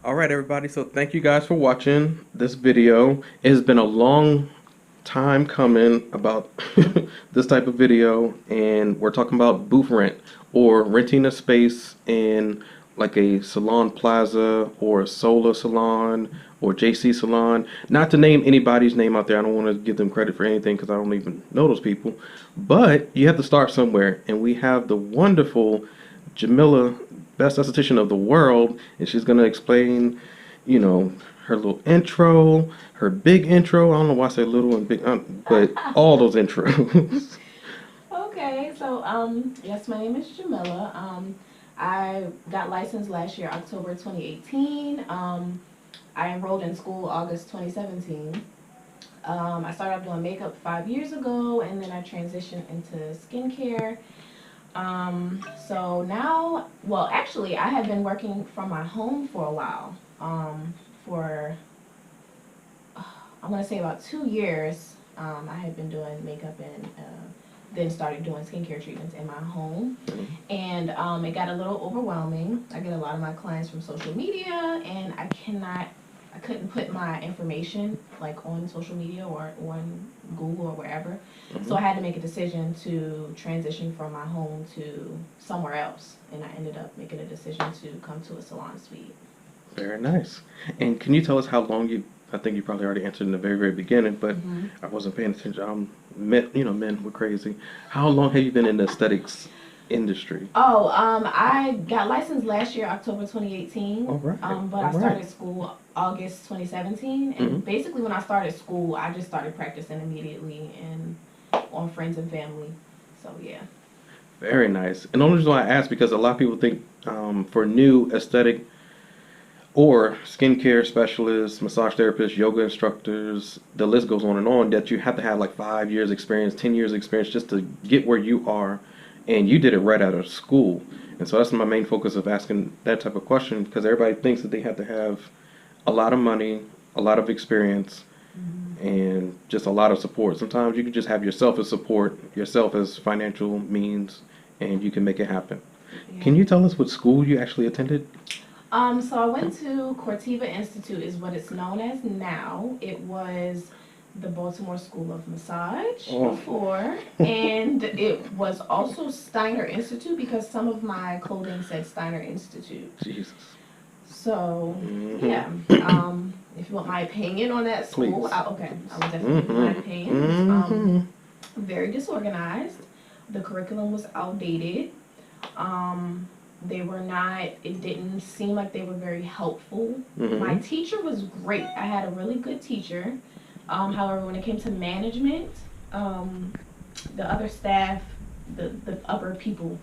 All right, everybody. So thank you guys for watching this video. It has been a long time coming about this type of video, and we're talking about booth rent or renting a space in like a salon plaza or a Zola salon or JC salon. Not to name anybody's name out there. I don't want to give them credit for anything because I don't even know those people. But you have to start somewhere, and we have the wonderful Jamila, best esthetician of the world, and she's gonna explain, her little intro, her big intro. I don't know why I say little and big, but all those intros. Okay, so yes, my name is Jamila. I got licensed last year, October 2018. I enrolled in school August 2017. I started off doing makeup 5 years ago, and then I transitioned into skincare. So now, well, actually, I have been working from my home for a while. For I'm gonna say about 2 years. I had been doing makeup and then started doing skincare treatments in my home, and it got a little overwhelming. I get a lot of my clients from social media, and I couldn't put my information like on social media or on Google or wherever. So I had to make a decision to transition from my home to somewhere else, and I ended up making a decision to come to a salon suite. Very nice. And can you tell us how long I think you probably already answered in the very, very beginning, but I wasn't paying attention. Men were crazy. How long have you been in the aesthetics industry? Oh, I got licensed last year, October 2018. All right. But All I right. started school August 2017. And basically, when I started school, I just started practicing immediately and on friends and family. So, yeah. Very nice. And the only reason why I ask because a lot of people think for new aesthetic or skincare specialists, massage therapists, yoga instructors, the list goes on, that you have to have like 5 years experience, 10 years experience just to get where you are. And you did it right out of school. And so that's my main focus of asking that type of question because everybody thinks that they have to have a lot of money, a lot of experience, and just a lot of support. Sometimes you can just have yourself as support, yourself as financial means, and you can make it happen. Yeah. Can you tell us what school you actually attended? So I went to Cortiva Institute, is what it's known as now. It was the Baltimore School of Massage before, and it was also Steiner Institute because some of my clothing said Steiner Institute. Jesus. So yeah, if you want my opinion on that school, Please. Okay, I will definitely give my opinion. Very disorganized. The curriculum was outdated. They were not, it didn't seem like they were very helpful. My teacher was great. I had a really good teacher. However, when it came to management, the other staff, the upper people,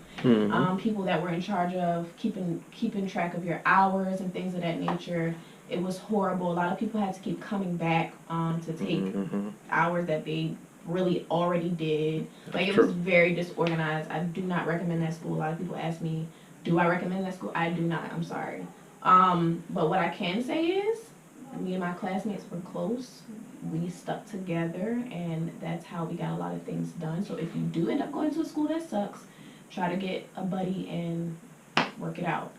people that were in charge of keeping track of your hours and things of that nature, it was horrible. A lot of people had to keep coming back to take hours that they really already did. Like it was very disorganized. I do not recommend that school. A lot of people ask me, do I recommend that school? I do not. I'm sorry. But what I can say is, me and my classmates were close. We stuck together, and that's how we got a lot of things done. So if you do end up going to a school that sucks, try to get a buddy and work it out.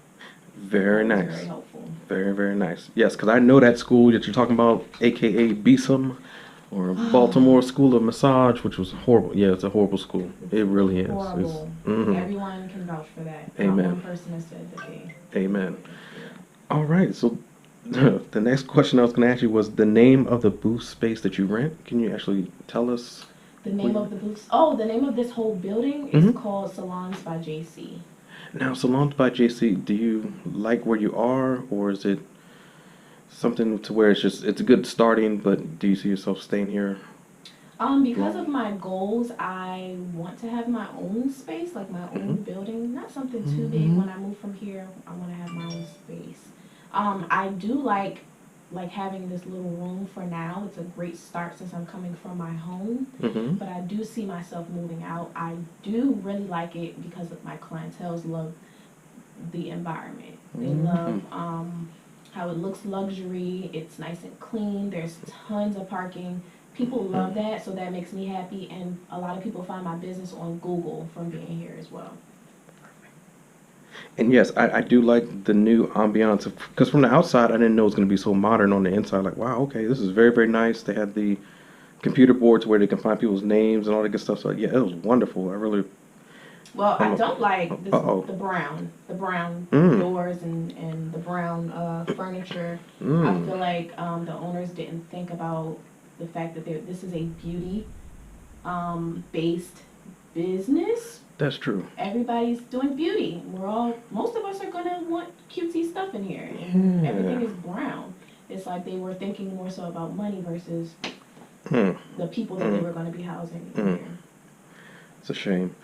Very nice. Very helpful. Very, very nice. Yes, because I know that school that you're talking about, aka BSUM, or Baltimore School of Massage, which was horrible. Yeah, it's a horrible school. It really is. Horrible. Everyone can vouch for that. Amen. Not one person has said that they. Amen. All right, so the next question I was going to ask you was the name of the booth space that you rent. Can you actually tell us? The name of the booth? Oh, the name of this whole building is called Salons by JC. Now, Salons by JC, do you like where you are, or is it something to where it's a good starting, but do you see yourself staying here? Because of my goals, I want to have my own space, like my own building. Not something too big. When I move from here, I want to have my own space. I do like having this little room for now. It's a great start since I'm coming from my home. But I do see myself moving out. I do really like it because of my clientele love the environment. They love how it looks luxury. It's nice and clean. There's tons of parking. People love that, so that makes me happy. And a lot of people find my business on Google from being here as well. And yes, I do like the new ambiance because from the outside, I didn't know it was going to be so modern on the inside. Like, wow, okay, this is very, very nice. They had the computer boards where they can find people's names and all that good stuff. So yeah, it was wonderful. I really, Well, I I don't don't like know. this Uh-oh. the brown Mm, doors and the brown furniture. I mm, feel like the owners didn't think about the fact that this is a beauty based business. that's true. Everybody's doing beauty. Most of us are gonna want cutesy stuff in here, and everything Yeah. is brown. It's like they were thinking more so about money versus Mm, the people that they mm, were going to be housing in mm. here. It's a shame.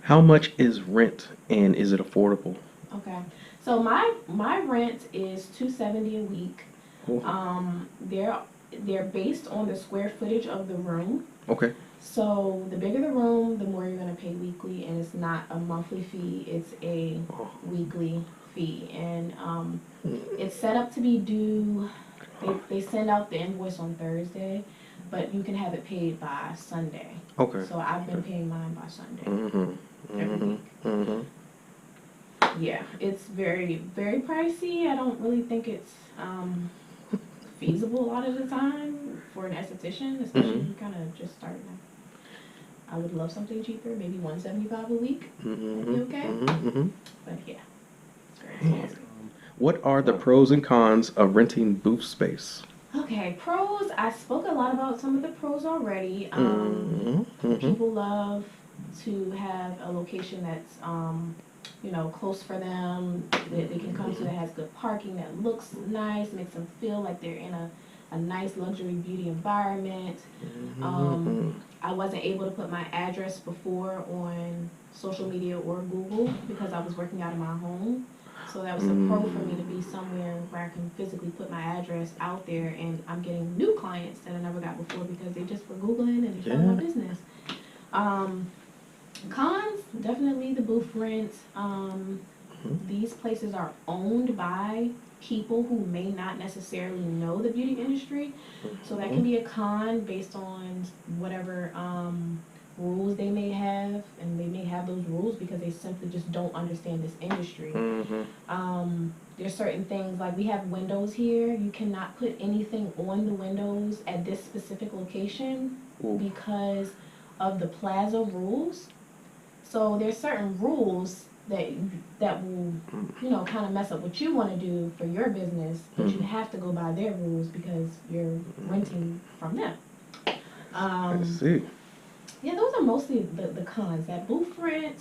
How much is rent and is it affordable? Okay, so my rent is $270 a week. Oh, They're based on the square footage of the room. okay. So the bigger the room, the more you're going to pay weekly, and it's not a monthly fee; it's a Oh, weekly fee, and mm, it's set up to be due. They send out the invoice on Thursday, but you can have it paid by Sunday. okay. So I've been paying mine by Sunday Mm-hmm. every Mm-hmm. week. Mm-hmm. Yeah, it's very, very pricey. I don't really think it's feasible a lot of the time for an esthetician, especially if Mm-hmm. you're kind of just starting out. I would love something cheaper, maybe $175 a week. That'd be okay. Mm-hmm. But yeah, it's very Mm-hmm. expensive. What are the pros and cons of renting booth space? Okay, pros. I spoke a lot about some of the pros already. Mm-hmm. Mm-hmm. People love to have a location that's close for them, that they can come to, that has good parking, that looks nice, makes them feel like they're in a nice luxury beauty environment. Mm-hmm. I wasn't able to put my address before on social media or Google because I was working out of my home. So that was a pro for me to be somewhere where I can physically put my address out there, and I'm getting new clients that I never got before because they just were Googling and they found my business. Cons, definitely the booth rent. These places are owned by people who may not necessarily know the beauty industry, so that can be a con based on whatever rules they may have, and they may have those rules because they simply just don't understand this industry. There's certain things, like we have windows here. You cannot put anything on the windows at this specific location because of the plaza rules. So there's certain rules that will, kind of mess up what you want to do for your business, but you have to go by their rules because you're renting from them. I see. Yeah, those are mostly the cons. That booth rent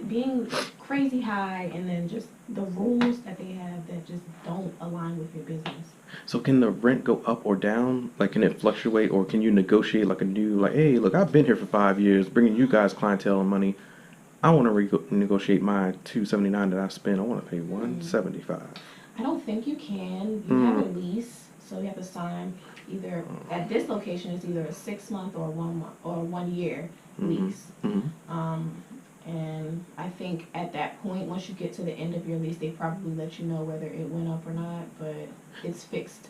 being crazy high, and then just the rules that they have that just don't align with your business. So can the rent go up or down? Like, can it fluctuate, or can you negotiate like a new, like, hey, look, I've been here for 5 years, bringing you guys clientele and money. I want to negotiate my $279 that I spent. I want to pay $175. I don't think you can. You have a lease, so you have to sign either at this location. It's either a 6 month or 1 month or 1 year lease. And I think at that point, once you get to the end of your lease, they probably let you know whether it went up or not. But it's fixed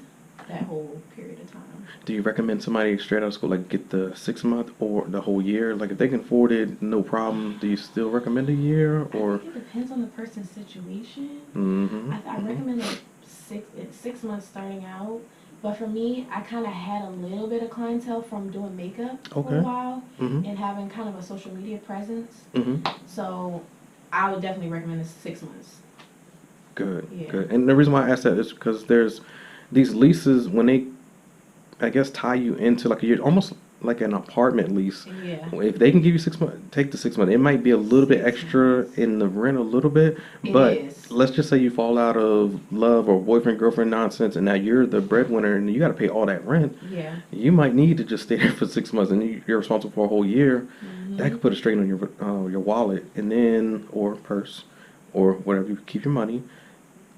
that whole period of time. Do you recommend somebody straight out of school like get the 6 month or the whole year? Like if they can afford it, no problem. Do you still recommend a year or? I think it depends on the person's situation. I recommend like 6 months starting out. But for me, I kind of had a little bit of clientele from doing makeup for a while and having kind of a social media presence. So I would definitely recommend the 6 months. Good, Yeah. good. And the reason why I asked that is because there's these leases when they, I guess, tie you into like a year, almost like an apartment lease. Yeah. If they can give you 6 months, take the 6 months. It might be a little bit extra in the rent, a little bit, but let's just say you fall out of love or boyfriend girlfriend nonsense, and now you're the breadwinner and you got to pay all that rent. Yeah. You might need to just stay there for 6 months, and you're responsible for a whole year. That could put a strain on your wallet, and then or purse, or whatever you keep your money.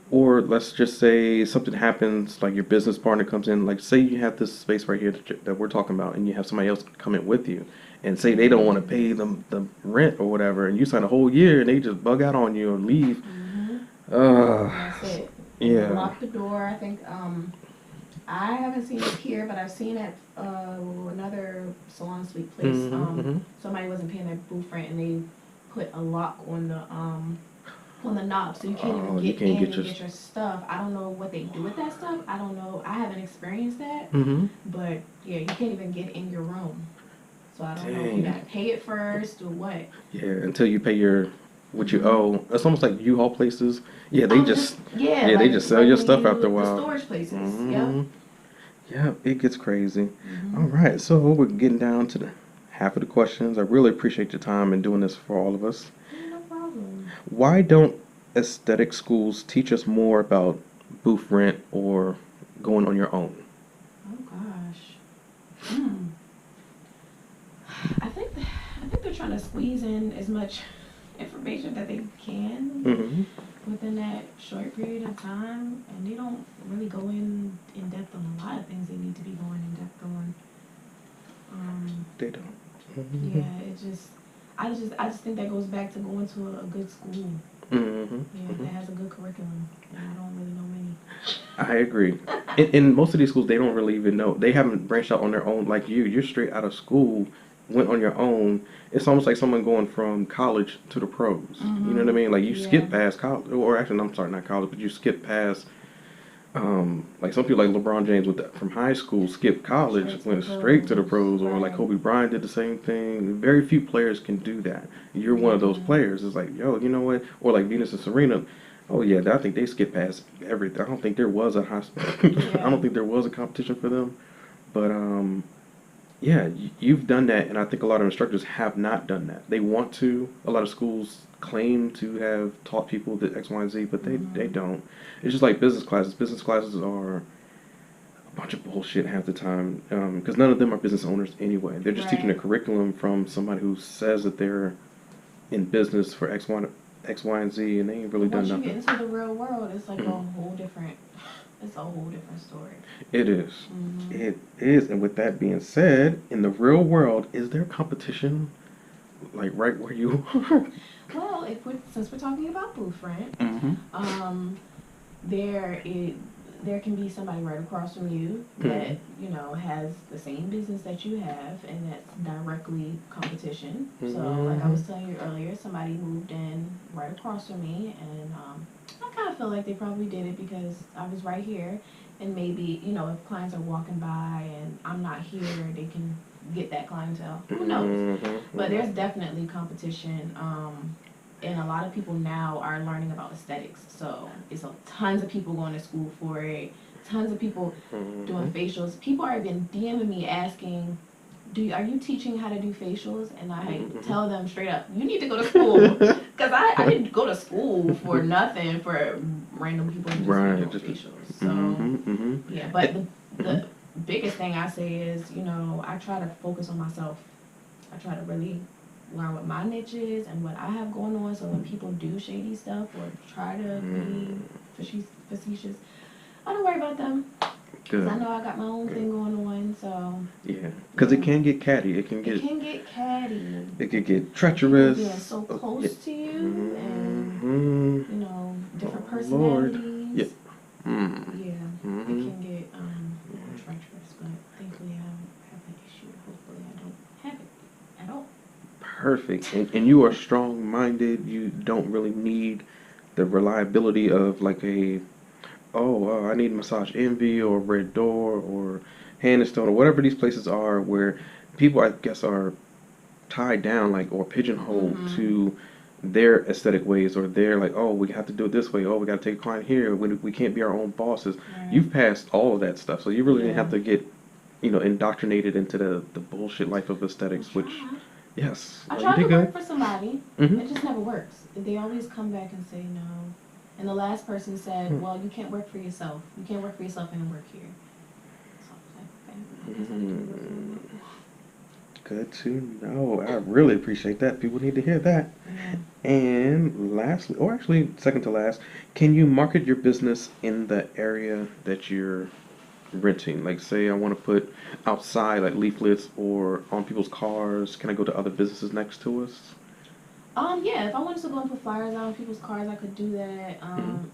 Or let's just say something happens, like your business partner comes in, like say you have this space right here that we're talking about, and you have somebody else come in with you, and say they don't want to pay them the rent or whatever, and you sign a whole year, and they just bug out on you or leave. That's it. Yeah. Lock the door. I think I haven't seen it here, but I've seen it another salon suite place. Somebody wasn't paying their booth rent, and they put a lock on the on the knob, so you can't even get in and get your stuff. I don't know what they do with that stuff. I don't know. I haven't experienced that. But yeah, you can't even get in your room. So I don't know if you gotta pay it first or what. Yeah, until you pay your what you owe. It's almost like U-Haul places. Yeah, they just like, they just sell your stuff after a while. The storage places. Yep. Yeah, it gets crazy. All right, so we're getting down to the half of the questions. I really appreciate your time and doing this for all of us. No problem. Why don't aesthetic schools teach us more about booth rent or going on your own? Oh gosh. I think they're trying to squeeze in as much information that they can within that short period of time, and they don't really go in depth on a lot of things they need to be going in depth on. They don't. Yeah, I just think that goes back to going to a good school. That has a good curriculum, and I don't really know many. I agree. In most of these schools, they don't really even know. They haven't branched out on their own like you. You're straight out of school, went on your own. It's almost like someone going from college to the pros. You know what I mean? Like you skip past college, or actually, I'm sorry, not college, but you skip past. Like some people like LeBron James from high school skipped college, went straight to the pros, or like Kobe Bryant did the same thing. Very few players can do that. You're one of those players. It's like, yo, you know what? Or like Venus and Serena. Oh yeah, I think they skipped past everything. I don't think there was a I don't think there was a competition for them. But yeah, you've done that, and I think a lot of instructors have not done that. They want to. A lot of schools claim to have taught people the X, Y, and Z, but they don't. It's just like business classes. Business classes are a bunch of bullshit half the time because none of them are business owners anyway. They're just teaching a curriculum from somebody who says that they're in business for X, Y, and Z, and they ain't really done nothing. Once you get into the real world, it's like a whole different story. It is. It is. And with that being said, in the real world, is there competition like right where you are? Well, since we're talking about booth rent, there can be somebody right across from you that has the same business that you have, and that's directly competition. So, like I was telling you earlier, somebody moved in right across from me, and I kind of feel like they probably did it because I was right here, and maybe if clients are walking by and I'm not here, they can get that clientele. Who knows? But there's definitely competition. And a lot of people now are learning about aesthetics. So it's tons of people going to school for it. Tons of people doing facials. People are even DMing me asking, are you teaching how to do facials? And I tell them straight up, you need to go to school. Because I didn't go to school for nothing for random people who just do facials. So, yeah. But the biggest thing I say is, I try to focus on myself. I try to really learn what my niche is and what I have going on, so when people do shady stuff or try to be facetious, I don't worry about them. Because I know I got my own thing going on, so... Yeah, because it can get catty. It can get catty. It can get treacherous. Yeah, so close to you, and, different personalities. Lord. Yeah. Yeah, it can get treacherous, but thankfully I don't have an issue. Hopefully I don't have it at all. Perfect. And you are strong-minded. You don't really need the reliability of like I need Massage Envy or Red Door or Hand and Stone or whatever these places are where people, I guess, are tied down or pigeonholed to their aesthetic ways, or they're like, oh, we have to do it this way. Oh, we got to take a client here. We can't be our own bosses. Right. You've passed all of that stuff, so you really didn't have to get, indoctrinated into the bullshit life of aesthetics, which... Yes. I tried to work for somebody. It just never works. They always come back and say no. And the last person said, well, you can't work for yourself. You can't work for yourself and work here. So I was like, okay. Good to know. I really appreciate that. People need to hear that. And lastly, or actually second to last, can you market your business in the area that you're renting? Like, say I want to put outside leaflets or on people's cars. Can I go to other businesses next to us? Yeah, if I wanted to go and put flyers out on people's cars, I could do that.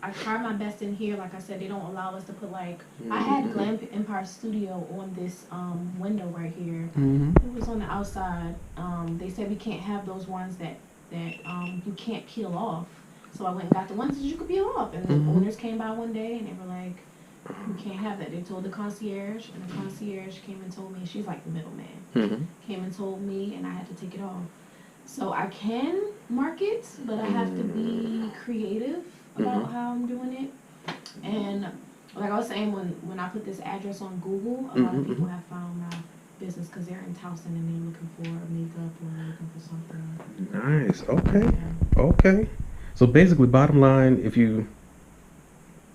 I try my best in here. Like I said, they don't allow us to put I had Glam Empire Studio on this window right here. It was on the outside. They said we can't have those ones that you can't peel off. So I went and got the ones that you could peel off. And the owners came by one day and they were like, "We can't have that." They told the concierge, and the concierge came and told me. She's like the middleman. Came and told me, and I had to take it off. So I can market, but I have to be creative about how I'm doing it. And like I was saying, when I put this address on Google, a lot of people have found my business because they're in Towson and they're looking for makeup or they're looking for something. Nice. Okay. Yeah. Okay. So basically, bottom line, if you,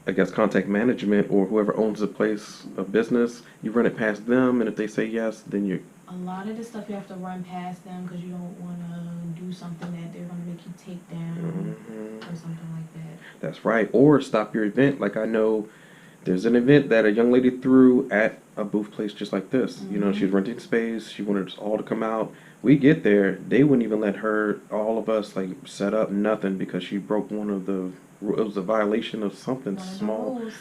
I guess, contact management or whoever owns the place of business, you run it past them, and if they say yes, then you. A lot of this stuff you have to run past them because you don't want to do something that they're going to make you take down or something like that. That's right. Or stop your event. Like I know there's an event that a young lady threw at a booth place just like this. You know, she's renting space. She wanted us all to come out. We get there. They wouldn't even let her, all of us, like set up nothing because she broke one of the. It was a violation of something One of the small. rules.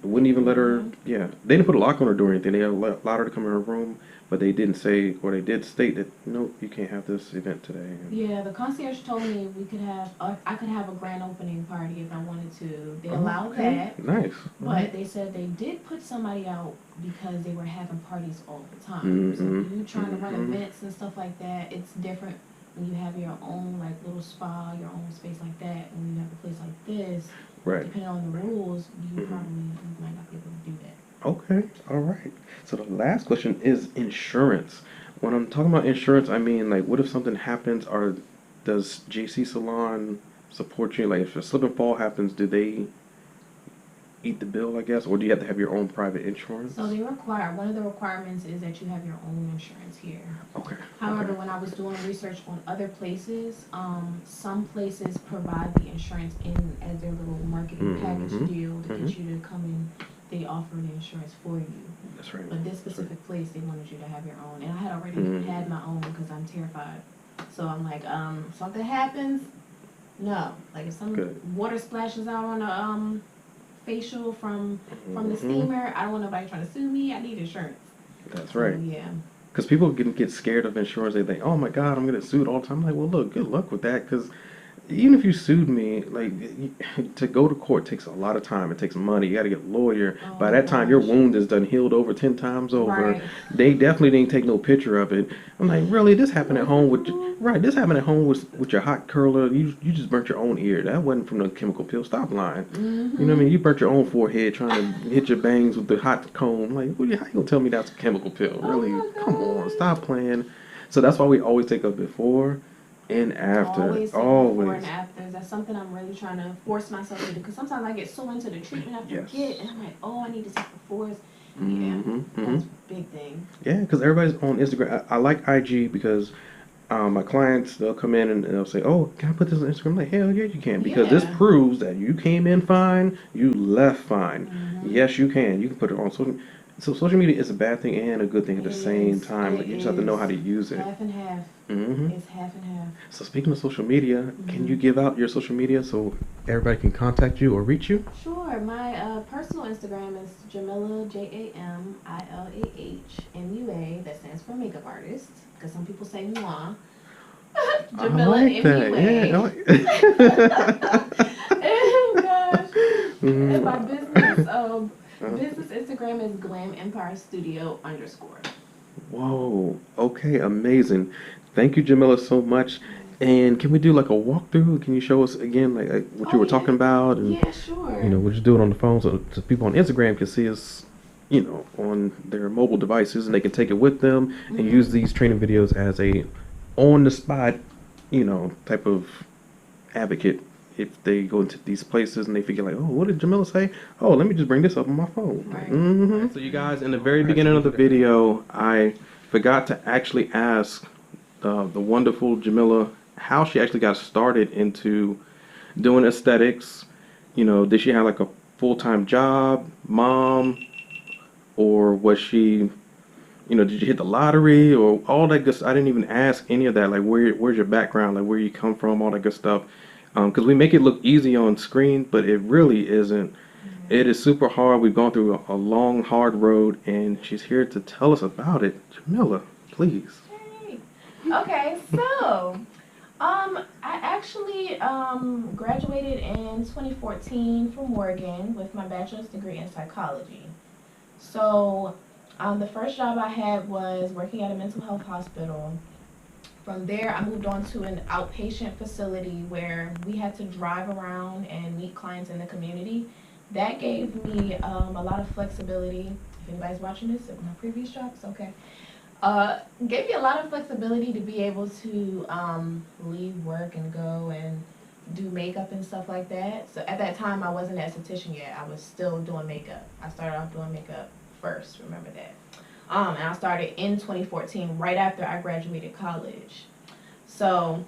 Wouldn't even let her. Yeah, they didn't put a lock on her door or anything. They allowed her to come in her room, but they didn't say, or they did state that no, you can't have this event today. Yeah, the concierge told me we could have. I could have a grand opening party if I wanted to. They allowed that. Nice. But they said they did put somebody out because they were having parties all the time. So if you're trying to run events and stuff like that, it's different when you have your own like little spa, your own space like that. When you have a place like this, Right. depending on the rules, you might not be able to do that. Okay. All right. So the last question is insurance. When I'm talking about insurance, I mean like, what if something happens? Or does JC Salon support you? Like, if a slip and fall happens, do they eat the bill, I guess, or do you have to have your own private insurance? So they require, one of the requirements is that you have your own insurance here. Okay. However, when I was doing research on other places, some places provide the insurance in as their little marketing package deal to get you to come in. They offer the insurance for you. That's right. But this specific place, they wanted you to have your own. And I had already had my own because I'm terrified. So I'm like, something happens, no. Like if some water splashes out on a facial from the steamer, I don't want nobody trying to sue me. I need insurance. That's right. So, yeah. Because people can get scared of insurance. They think, oh my God, I'm going to get sued all the time. I'm like, well, look, good luck with that. Because even if you sued me, like, to go to court takes a lot of time. It takes money. You got to get a lawyer. By that time, your wound is done healed over 10 times over. Right. They definitely didn't take no picture of it. I'm like, really? This happened at home with this happened at home with your hot curler. You just burnt your own ear. That wasn't from the chemical peel. Stop lying. You know what I mean? You burnt your own forehead trying to hit your bangs with the hot comb. Like, well, how you gonna tell me that's a chemical peel? Really? Come on, stop playing. So that's why we always take a before and after. Always before and after. That's something I'm really trying to force myself to do. Because sometimes I get so into the treatment, I forget, and I'm like, oh, I need to take befores. That's a big thing. Yeah, because everybody's on Instagram. I like IG because my clients, they'll come in and they'll say, oh, can I put this on Instagram? I'm like, hell yeah, you can. Because this proves that you came in fine, you left fine. Yes, you can. You can put it on social. So social media is a bad thing and a good thing at the same time. Like, you just have to know how to use it. Half and half. It's half and half. So speaking of social media, can you give out your social media so everybody can contact you or reach you? Sure. My personal Instagram is Jamila, JAMILAHMUA. That stands for makeup artist. Because some people say moi. Jamila, I like that. MUA. Oh gosh. And my business Instagram is Glam Empire Studio _. Whoa. Okay. Amazing. Thank you, Jamila, so much. And can we do like a walkthrough? Can you show us again like what you were talking about? And, yeah, sure. You know, we'll just do it on the phone so people on Instagram can see us, you know, on their mobile devices, and they can take it with them and use these training videos as a on-the-spot, you know, type of advocate. If they go into these places and they figure like, oh, what did Jamila say? Oh, let me just bring this up on my phone. Right. So you guys, in the very beginning of the video, I forgot to actually ask the wonderful Jamila how she actually got started into doing aesthetics. You know, did she have like a full-time job, mom, or was she, you know, did you hit the lottery or all that good stuff? I didn't even ask any of that. Like, where's your background? Like, where you come from? All that good stuff. Because we make it look easy on screen, but it really isn't. It is super hard. We've gone through a long, hard road, and she's here to tell us about it. Jamila, please. Hey. Okay, so I actually graduated in 2014 from Morgan with my bachelor's degree in psychology. So the first job I had was working at a mental health hospital. From there, I moved on to an outpatient facility where we had to drive around and meet clients in the community. That gave me a lot of flexibility. If anybody's watching this, my previous jobs, okay. Gave me a lot of flexibility to be able to leave work and go and do makeup and stuff like that. So at that time, I wasn't an esthetician yet. I was still doing makeup. I started off doing makeup first, remember that. And I started in 2014, right after I graduated college. So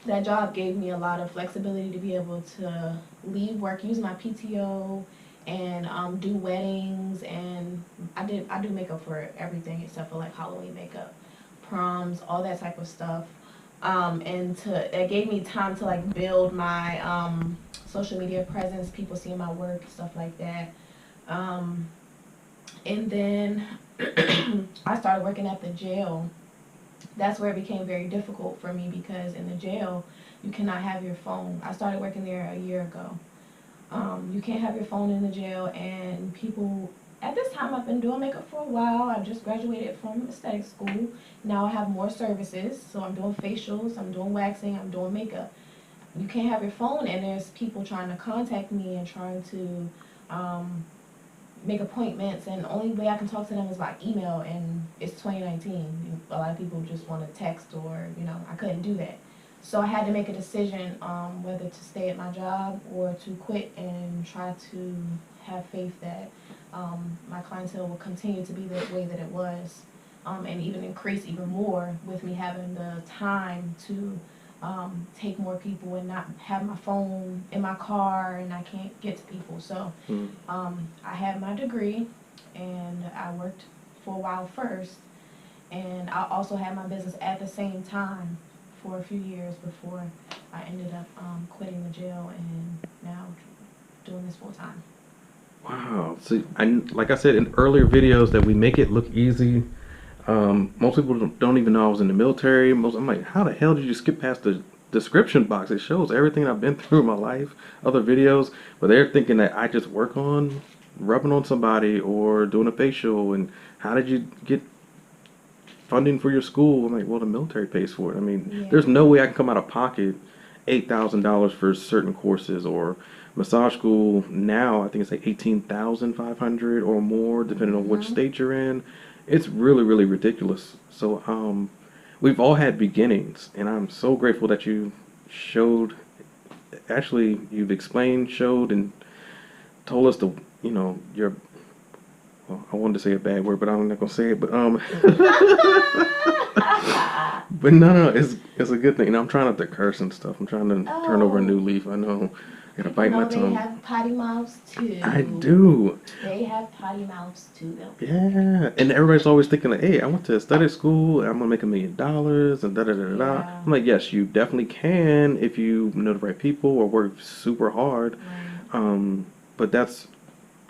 that job gave me a lot of flexibility to be able to leave work, use my PTO, and do weddings, and I do makeup for everything except for like Halloween makeup, proms, all that type of stuff. It gave me time to like build my social media presence, people seeing my work, stuff like that. And then I started working at the jail. That's where it became very difficult for me because in the jail, you cannot have your phone. I started working there a year ago. You can't have your phone in the jail, and people, at this time I've been doing makeup for a while. I just graduated from aesthetic school. Now I have more services, so I'm doing facials, I'm doing waxing, I'm doing makeup. You can't have your phone, and there's people trying to contact me and trying to make appointments, and the only way I can talk to them is by email, and it's 2019. A lot of people just want to text, or, you know, I couldn't do that. So I had to make a decision whether to stay at my job or to quit and try to have faith that my clientele will continue to be the way that it was, and even increase even more with me having the time to take more people and not have my phone in my car and I can't get to people. So I had my degree and I worked for a while first, and I also had my business at the same time for a few years before I ended up quitting the jail and now doing this full time. Wow. So, like I said in earlier videos, that we make it look easy. Most people don't even know I was in the military. I'm like, how the hell did you skip past the description box? It shows everything I've been through in my life, other videos, but they're thinking that I just work on rubbing on somebody or doing a facial. And how did you get funding for your school? I'm like, well, the military pays for it. I mean, there's no way I can come out of pocket $8,000 for certain courses, or massage school now I think it's like 18,500 or more depending on which state you're in. It's really, really ridiculous. So we've all had beginnings, and I'm so grateful that you showed, actually you've explained, showed, and told us the, you know, your, well, I wanted to say a bad word, but I'm not gonna say it. But but no, it's a good thing. And I'm trying not to curse and stuff. I'm trying to turn over a new leaf. I know. I gotta bite my tongue. They have potty mouths too. I do. They have potty mouths too, though. Yeah, and everybody's always thinking like, "Hey, I went to aesthetic school. And I'm gonna make $1 million and da da da da." Yeah. I'm like, yes, you definitely can if you know the right people or work super hard. Right. But that's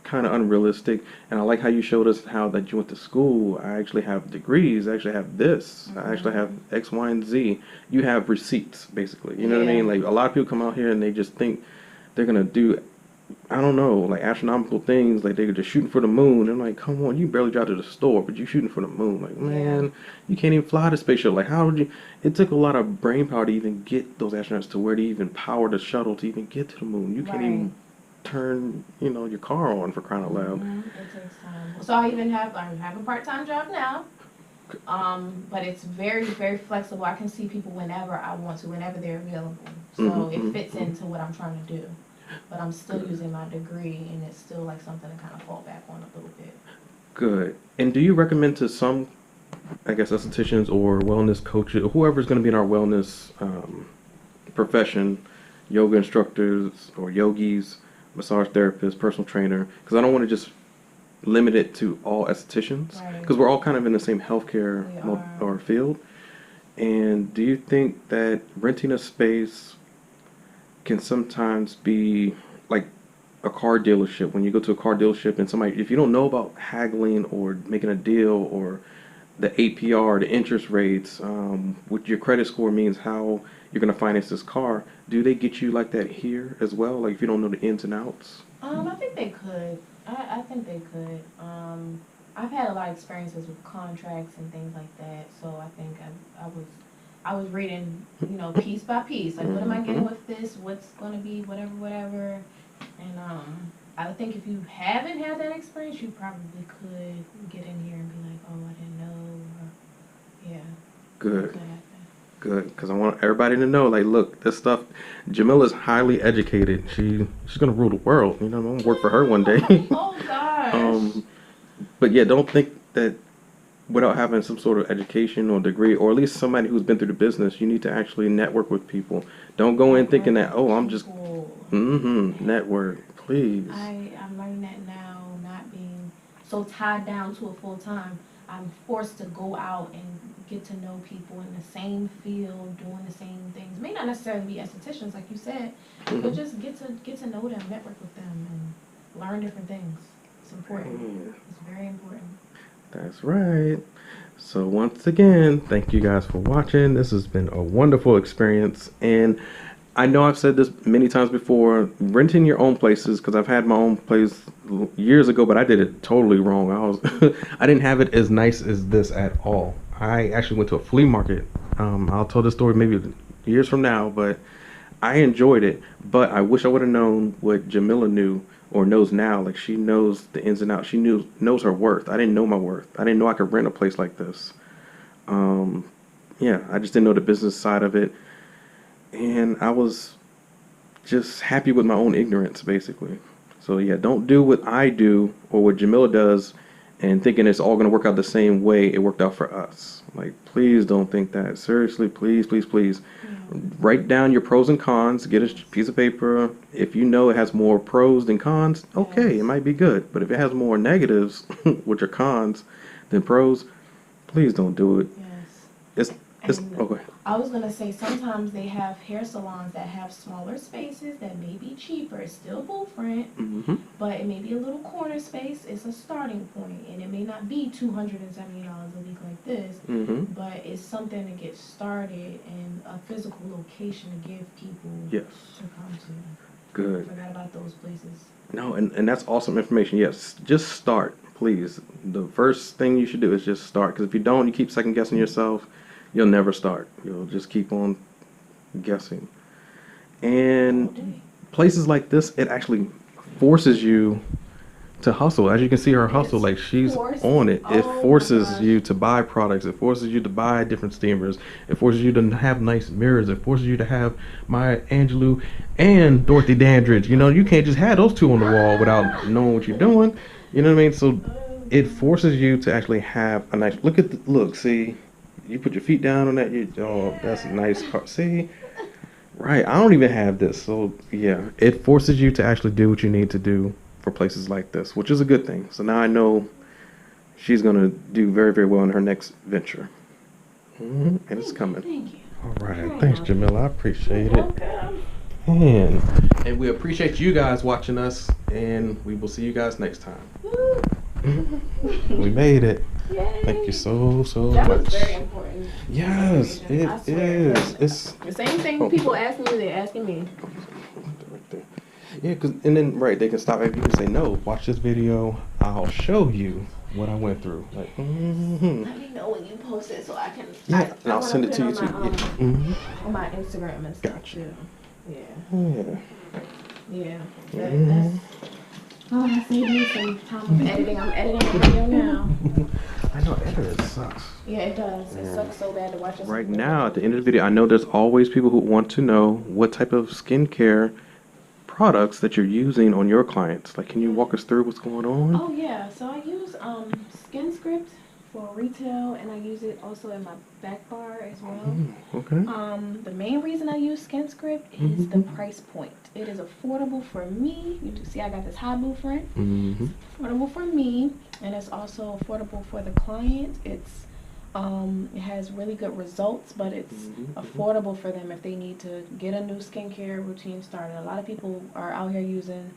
kind of unrealistic. And I like how you showed us how that you went to school. I actually have degrees. I actually have this. I actually have X, Y, and Z. You have receipts, basically. You know what I mean? Like, a lot of people come out here and they just think they're gonna do, I don't know, like astronomical things. Like they're just shooting for the moon. I'm like, come on, you barely drive to the store, but you shooting for the moon. Like, man, you can't even fly the spaceship. Like, how would you? It took a lot of brain power to even get those astronauts to where to even power the shuttle to even get to the moon. You can't even turn, you know, your car on, for crying out loud. It takes time. So I have a part-time job now, but it's very, very flexible. I can see people whenever I want to, whenever they're available. So it fits into what I'm trying to do. But I'm still using my degree, and it's still like something to kind of fall back on a little bit. Good. And do you recommend to some, I guess, estheticians or wellness coaches, or whoever's going to be in our wellness profession, yoga instructors or yogis, massage therapist, personal trainer, because I don't want to just limit it to all estheticians, because we're all kind of in the same healthcare or field. And do you think that renting a space can sometimes be like a car dealership? When you go to a car dealership and somebody, if you don't know about haggling or making a deal or the APR, the interest rates, what your credit score means, how you're gonna finance this car. Do they get you like that here as well? Like if you don't know the ins and outs? I think they could. I think they could. I've had a lot of experiences with contracts and things like that, so I think I was reading, you know, piece by piece. Like, what am I getting with this? What's going to be whatever. And I think if you haven't had that experience, you probably could get in here and be like, oh, I didn't know. Or, yeah. Good. Good, because I want everybody to know, like, look, this stuff, Jamila's highly educated. She's gonna rule the world. You know, I'm gonna work for her one day. Oh gosh. But yeah, don't think that without having some sort of education or degree, or at least somebody who's been through the business, you need to actually network with people. Don't go in thinking that, oh, I'm just network, please. I'm learning that now, not being so tied down to a full time. I'm forced to go out and get to know people in the same field, doing the same things. May not necessarily be estheticians, like you said, but just get to know them, network with them, and learn different things. It's important. It's very important. That's right. So once again, thank you guys for watching. This has been a wonderful experience, and I know I've said this many times before, renting your own places, because I've had my own place years ago, but I did it totally wrong. I didn't have it as nice as this at all. I actually went to a flea market. I'll tell this story maybe years from now, but I enjoyed it. But I wish I would have known what Jamila knew or knows now. Like, she knows the ins and outs. She knows her worth. I didn't know my worth. I didn't know I could rent a place like this. Yeah, I just didn't know the business side of it. And I was just happy with my own ignorance, basically. So yeah, don't do what I do or what Jamila does and thinking it's all going to work out the same way it worked out for us. Like, please don't think that. Seriously, please, please, please. Write down your pros and cons. Get a piece of paper. If you know it has more pros than cons, okay, it might be good. But if it has more negatives, which are cons, than pros, please don't do it. Yes. It's okay. I was gonna say sometimes they have hair salons that have smaller spaces that may be cheaper. It's still booth rent, but it may be a little corner space. It's a starting point, and it may not be $270 a week like this, but it's something to get started and a physical location to give people to come to. Good. I forgot about those places. No, and that's awesome information. Yes, just start, please. The first thing you should do is just start, because if you don't, you keep second guessing yourself. You'll never start. You'll just keep on guessing. And places like this, it actually forces you to hustle. As you can see her hustle, like she's on it. It forces you to buy products. It forces you to buy different steamers. It forces you to have nice mirrors. It forces you to have Maya Angelou and Dorothy Dandridge. You know, you can't just have those two on the wall without knowing what you're doing. You know what I mean? So it forces you to actually have a nice look at the look. See, you put your feet down on that. Oh, that's a nice car. See, right? I don't even have this. So yeah, it forces you to actually do what you need to do for places like this, which is a good thing. So now I know she's gonna do very, very well in her next venture, and it's coming. Thank you. All right, thanks, Jamila. I appreciate it. And we appreciate you guys watching us, and we will see you guys next time. We made it. Yay. Thank you so much. That was very important. Yes, it is. It's the same thing people ask me, they're asking me. Right there. Yeah, and then they can stop if you can say no. Watch this video. I'll show you what I went through. Like, Let me know when you post it so I can. Yeah, and I'll send it to you too. On my Instagram and stuff. Gotcha. Too. Yeah. That's. Oh, I saved me some time of editing. I'm editing the video now. I know editing sucks. Yeah, it does. It sucks so bad to watch this. Right now, at the end of the video, I know there's always people who want to know what type of skincare products that you're using on your clients. Like, can you walk us through what's going on? Oh yeah, so I use Skin Script for retail, and I use it also in my back bar as well. Okay. The main reason I use Skin Script is the price point. It is affordable for me. You do see I got this high booth rent. It's affordable for me, and it's also affordable for the client. It's it has really good results, but it's affordable for them if they need to get a new skincare routine started. A lot of people are out here using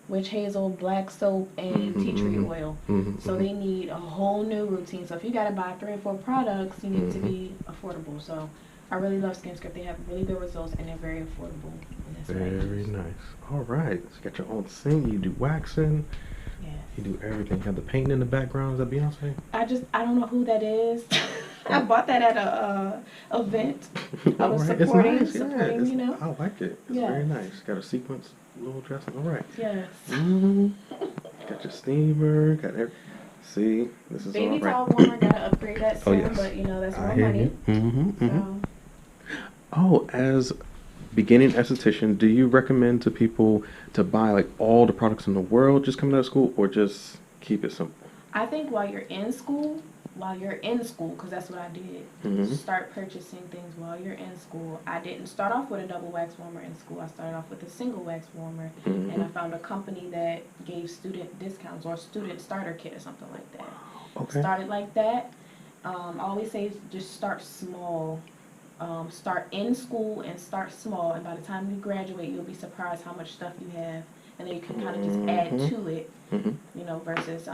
witch hazel, black soap, and tea tree oil. So they need a whole new routine. So if you gotta buy 3 or 4 products, you need it to be affordable. So I really love SkinScript. They have really good results and they're very affordable. And that's Very nice. All right. So you got your own sink. You do waxing. Yes. You do everything. You have the painting in the background. Is that Beyonce? I don't know who that is. I bought that at a event. I was supporting, it's nice. you know. I like it. It's very nice. Got a sequence little dress. All right. Yes. Got your steamer. Got every. See, this is Baby all right. towel warmer, gotta upgrade that soon, yes. but you know that's more I hear money. you. So. Oh, as beginning esthetician, do you recommend to people to buy like all the products in the world just coming out of school, or just keep it simple? I think while you're in school, because that's what I did, start purchasing things while you're in school. I didn't start off with a double wax warmer in school. I started off with a single wax warmer, and I found a company that gave student discounts or student starter kit or something like that. Okay. Started like that. I always say just start small. Start in school and start small, and by the time you graduate, you'll be surprised how much stuff you have, and then you can kind of just add to it, you know, versus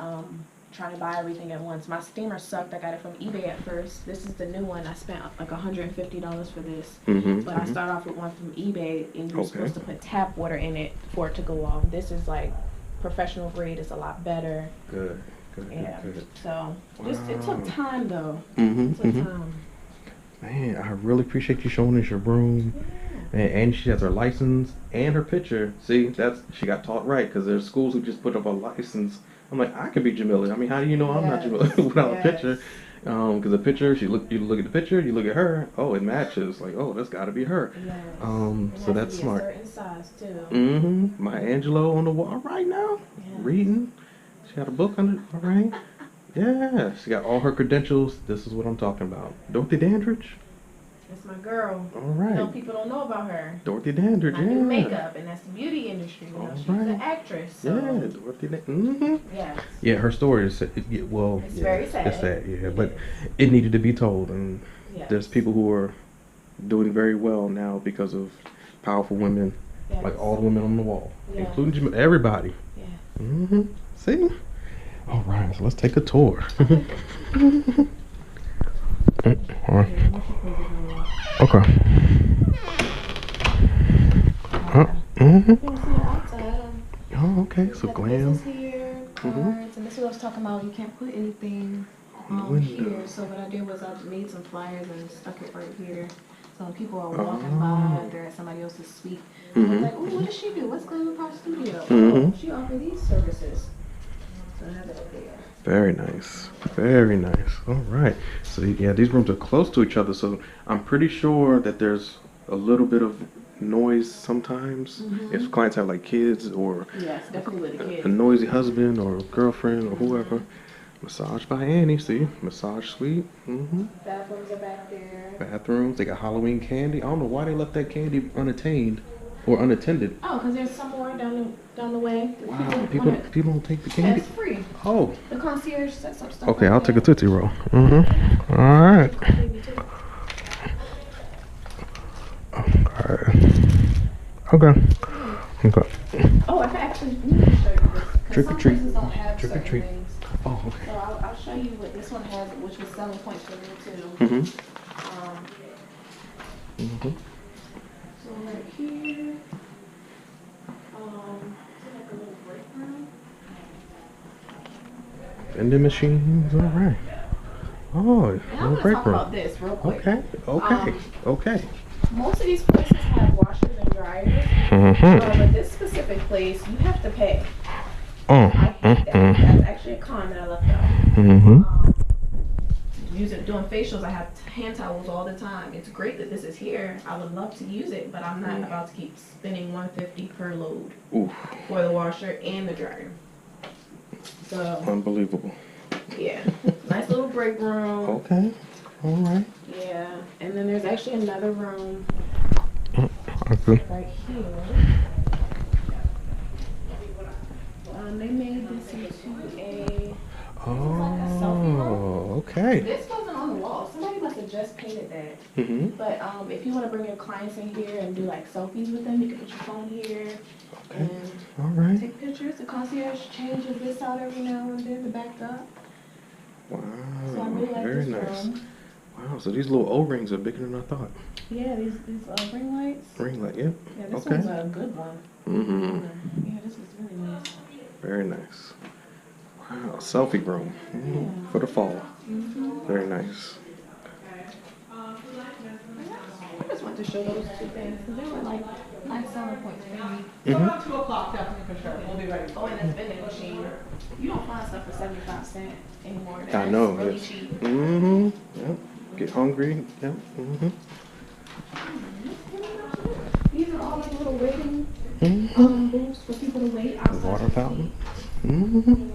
trying to buy everything at once. My steamer sucked. I got it from eBay at first. This is the new one. I spent like $150 for this, but I started off with one from eBay, and you're supposed to put tap water in it for it to go off. This is like professional grade. It's a lot better. Good. Yeah. Good. So just it took time though. It took time. Man, I really appreciate you showing us your room. And she has her license and her picture. See, she got taught right, because there's schools who just put up a license. I'm like, I could be Jamila. I mean, how do you know I'm not Jamila without a picture? Because the picture, you look at the picture, you look at her. Oh, it matches. Like, oh, that's got to be her. So that's smart. A certain size too. My Angelo on the wall right now, reading. She had a book on it. All right. Yeah, she got all her credentials. This is what I'm talking about. Dorothy Dandridge. That's my girl. All right. You know, people don't know about her. Dorothy Dandridge, I do makeup, and that's the beauty industry. You know, she's an actress. So. Yeah, Dorothy Dandridge. Yes. Yeah, her story is, it's very sad. It's sad, yeah, but it needed to be told, and there's people who are doing very well now because of powerful women, like all the women on the wall, including everybody. Yeah. See? All right, so let's take a tour. Okay. Oh, okay. So glam. This is here, cards, and this is what I was talking about. You can't put anything here. So what I did was I made some flyers and stuck it right here. So when people are walking by, they're at somebody else's suite. I was like, oh, what does she do? What's Glam Park Studio? Oh, she offers these services. So I have it up there. Very nice. Very nice. All right. So yeah, these rooms are close to each other, so I'm pretty sure that there's a little bit of noise sometimes if clients have like kids or a noisy husband or girlfriend or whoever. Massage by Annie, see? Massage suite. Bathrooms are back there. Bathrooms. They got Halloween candy. I don't know why they left that candy unattained or unattended. Oh, because there's some more down the way. Wow, people don't take the candy. It's free. Oh. The concierge sets up stuff. Okay, I'll take a Tootsie Roll. All right. Okay. Oh, I can actually show you this. Trick or treat. Don't have Trick or treat. things. Oh, okay. So I'll show you what this one has, which was selling points for me too. So right here, like a little break room. Vending machines, all right. Oh, And I want to talk about this real quick. Okay. Most of these places have washers and dryers, but this specific place, you have to pay. I hate that. That's actually a con that I left out. Doing facials, I have hand towels all the time. It's great that this is here. I would love to use it, but I'm not about to keep spending $150 per load for the washer and the dryer. So unbelievable. Yeah, nice little break room. Okay, all right. Yeah, and then there's actually another room right here. They made this into a selfie room. Okay. This wasn't on the wall. Somebody must have just painted that. Mm-hmm. But if you want to bring your clients in here and do like selfies with them, you can put your phone here and All right. take pictures. The concierge changes this out every now and then, the backdrop. Wow. So I really like Very this nice. room. Wow. So these little O-rings are bigger than I thought. Yeah, these ring lights. Ring light. Yep. Yeah, this Okay. one's a good one. Mm-hmm. Yeah, this is really nice. Very nice. Wow. Selfie room. Mm-hmm. For the fall. Very nice. I just wanted to show those two things because they were like nice selling points for me. Mm-hmm. So about 2 o'clock, definitely for sure. We'll be ready. Oh, and this vending machine. You don't find stuff for 75 cents anymore. I That's know. really Yes. cheap. Mm-hmm. Yep. Get hungry. Yep. Mm-hmm. These are all like little waiting Mm-hmm. booths for people to wait outside. Water the fountain. seat. Mm-hmm.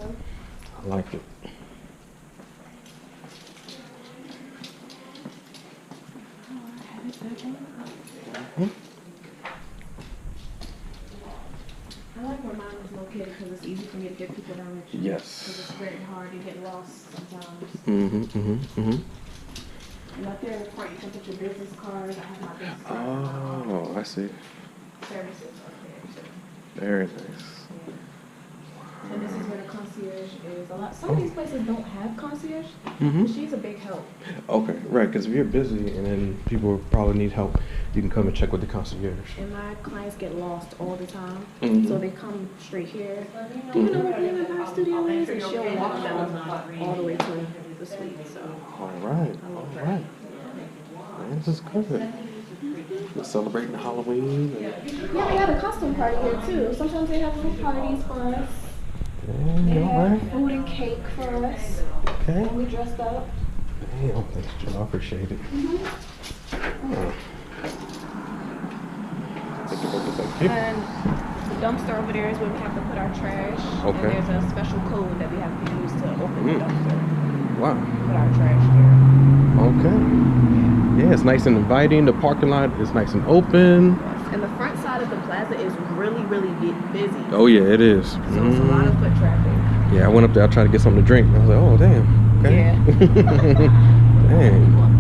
I like it. I like where mine is located because it's easy for me to get people directions. Because Yes. it's very hard to get lost sometimes. Mm-hmm. Mm-hmm. Mm-hmm. And up there in the front, you can put your business cards. I have my business card. Oh, I see. Services up there too. Very nice. And this is where the concierge is. Some of these places don't have concierge. Mm-hmm. But she's a big help. Okay, right, because if you're busy and then people probably need help, you can come and check with the concierge. And my clients get lost all the time. Mhm. So they come straight here. Do you know where the other studio is? And she'll walk them all the way to the suite. So All right, I love all her. right. Man, this is good. We're celebrating Halloween. And, Yeah, they got a custom party here too. Sometimes they have food parties for us. They yeah, all have right. food and cake for us. Okay. When we dressed up. Damn, thanks, Joe. I appreciate it. Oh. Thank you, thank you. And the dumpster over there is where we have to put our trash. Okay. And there's a special code that we have to use to open the Mm. dumpster. Wow. Put our trash there. Okay. Yeah, it's nice and inviting. The parking lot is nice and open. And the front side of the plaza is really, really busy. Oh yeah, it is. So it's a lot of foot traffic. Yeah, I went up there. I tried to get something to drink. I was like, oh damn. Okay. Yeah. Dang.